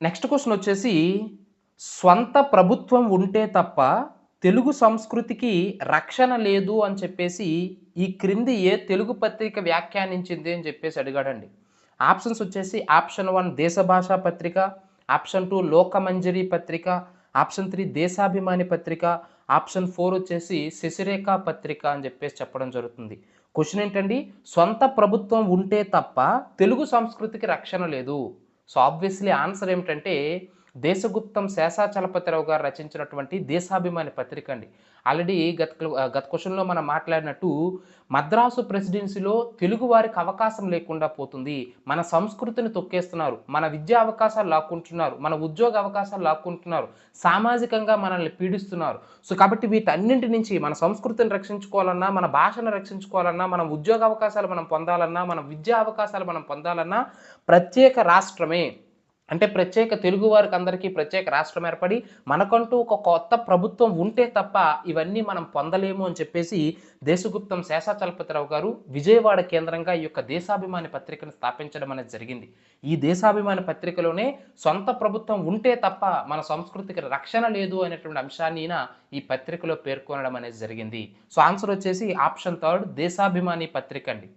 Next question వచ్చేసి, స్వంత ప్రభుత్వం ఉంటే తప్ప తెలుగు సంస్కృతికి రక్షణ లేదు అని చెప్పేసి ఈ క్రింది ఏ తెలుగు పత్రిక వ్యాఖ్యానించింది అని చెప్పేసి అడిగాడండి. ఆప్షన్స్ వచ్చేసి ఆప్షన్ 1 దేశ భాషా పత్రిక, ఆప్షన్ 2 లోకమంజరి పత్రిక, ఆప్షన్ 3 దేశాభిమాని పత్రిక, ఆప్షన్ 4 వచ్చేసి శశిరేఖ పత్రిక అని చెప్పేసి చెప్పడం జరుగుతుంది. క్వెషన్ ఏంటండి? సొంత ప్రభుత్వం ఉంటే తప్ప తెలుగు సంస్కృతికి రక్షణ లేదు. సో, ఆబ్వియస్‌లీ ఆన్సర్ ఏమిటంటే దేశగుప్తం శేషాచలపతిరావు గారు రచించినటువంటి దేశాభిమాని పత్రిక అండి. ఆల్రెడీ గత క్వెషన్‌లో మనం మాట్లాడినట్టు మద్రాసు ప్రెసిడెన్సీలో తెలుగు వారికి అవకాశం లేకుండా పోతుంది. మన సంస్కృతిని తొక్కేస్తున్నారు. మన విద్యా అవకాశాలు లాక్కుంటున్నారు. మన ఉద్యోగ అవకాశాలు లాక్కుంటున్నారు. సామాజికంగా మనల్ని పీడిస్తున్నారు. సో, కాబట్టి వీటన్నింటి నుంచి మన సంస్కృతిని రక్షించుకోవాలన్నా, మన భాషను రక్షించుకోవాలన్నా, మన ఉద్యోగ అవకాశాలు మనం పొందాలన్నా, మన విద్యా అవకాశాలు మనం పొందాలన్నా ప్రత్యేక రాష్ట్రమే. అంటే ప్రత్యేక తెలుగు వారికందరికీ ప్రత్యేక రాష్ట్రం ఏర్పడి, మనకంటూ ఒక కొత్త ప్రభుత్వం ఉంటే తప్ప ఇవన్నీ మనం పొందలేము అని చెప్పేసి దేశగుప్తం శేషాచలపతిరావు గారు విజయవాడ కేంద్రంగా ఈ యొక్క దేశాభిమాని పత్రికను స్థాపించడం అనేది జరిగింది. ఈ దేశాభిమాని పత్రికలోనే సొంత ప్రభుత్వం ఉంటే తప్ప మన సంస్కృతికి రక్షణ లేదు అనేటువంటి అంశాన్ని ఈయన ఈ పత్రికలో పేర్కొనడం అనేది జరిగింది. సో, ఆన్సర్ వచ్చేసి ఆప్షన్ 3 దేశాభిమాని పత్రిక అండి.